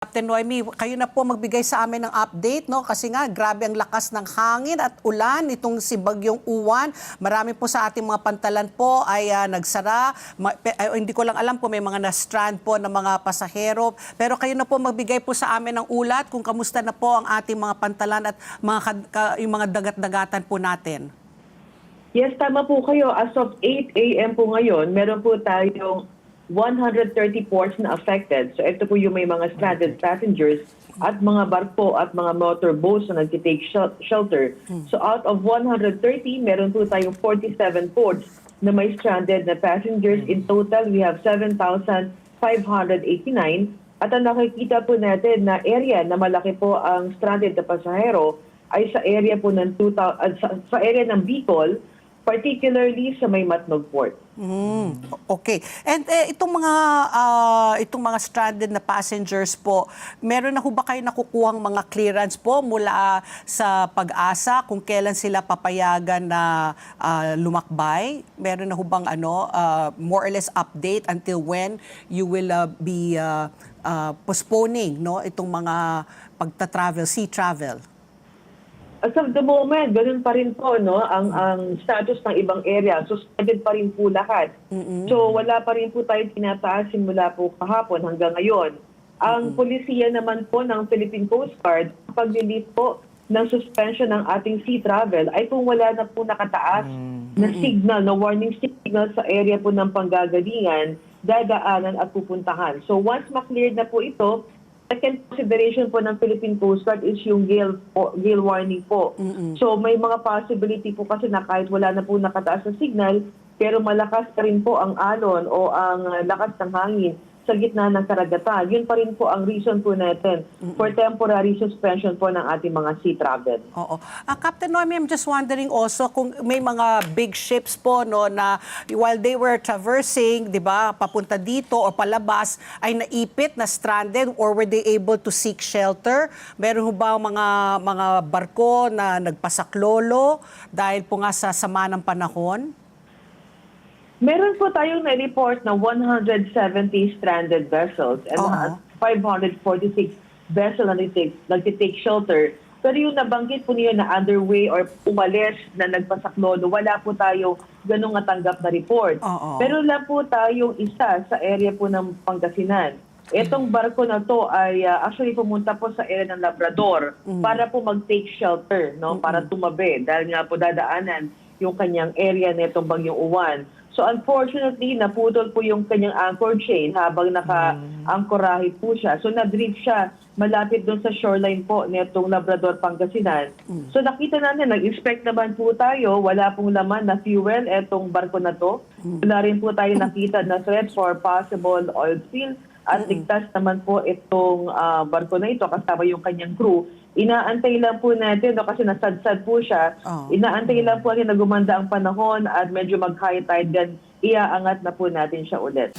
Captain Noemi, kayo na po magbigay sa amin ng update, no? Kasi nga, grabe ang lakas ng hangin at ulan itong si Bagyong Uwan. Marami po sa ating mga pantalan po ay nagsara. Hindi ko lang alam kung may mga na-strand po ng mga pasahero. Pero kayo na po magbigay po sa amin ng ulat kung kamusta na po ang ating mga pantalan at yung mga dagat-dagatan po natin. Yes, tama po kayo. As of 8 a.m. po ngayon, meron po tayong 130 ports na affected. So ito po yung may mga stranded passengers at mga barko at mga motorboats na nag-take shelter. So out of 130, meron po tayong 47 ports na may stranded na passengers. In total, we have 7,589. At ang nakikita po natin na area na malaki po ang stranded na pasahero ay sa area po ng sa area ng Bicol, particularly sa may Matnog Port. Okay. And itong mga stranded na passengers po, meron na ho ba kayo nakukuhang mga clearance po mula sa Pag-asa kung kailan sila papayagan na lumakbay? Meron na ho bang more or less update until when you will be postponing itong mga pagta-travel, sea travel? As of the moment, ganun pa rin po ang status ng ibang area. Suspended pa rin po lahat. So wala pa rin po tayo tinataas simula po kahapon hanggang ngayon. Ang polisiya naman po ng Philippine Coast Guard, pag-release po ng suspension ng ating sea travel ay kung wala na po nakataas na signal, na warning signal sa area po ng panggagalingan, dadaanan at pupuntahan. So once ma-cleared na po ito, second consideration po ng Philippine Coast Guard is yung gale warning po. So may mga possibility po kasi na kahit wala na po nakataas na signal, pero malakas pa rin po ang alon o ang lakas ng hangin sa gitna ng karagatan. Yun pa rin po ang reason po natin for temporary suspension po ng ating mga sea travel. Oo. Captain Noemi, I'm just wondering also kung may mga big ships po na while they were traversing, 'di ba, papunta dito o palabas ay naipit, na stranded, or were they able to seek shelter? Meron ho ba mga barko na nagpasaklolo dahil po nga sa sama ng panahon? Meron po tayong na-report na 170 stranded vessels and 546 vessels na nag-take shelter. Pero yung nabanggit po niyo na underway or umalis na nagpasaklolo, wala po tayo ganung natanggap na report. Pero lang po tayong isa sa area po ng Pangasinan. Itong barko na to ay actually pumunta po sa area ng Labrador para po mag-take shelter, para tumabi dahil nga po dadaanan yung kanyang area nitong Bagyong Uwan. So unfortunately, naputol po yung kanyang anchor chain habang naka-angkorahe po siya. So na-drift siya malapit doon sa shoreline po nitong Labrador, Pangasinan. So nakita natin, nag-expect naman po tayo, wala pong laman na fuel etong barko na to. Wala rin po tayo nakita na threat for possible oil spill. At ligtas naman po itong barko na ito kasama yung kanyang crew. Inaantay lang po natin kasi nasadsad po siya. Inaantay lang po natin na gumanda ang panahon at medyo mag-high tide, then iaangat na po natin siya ulit.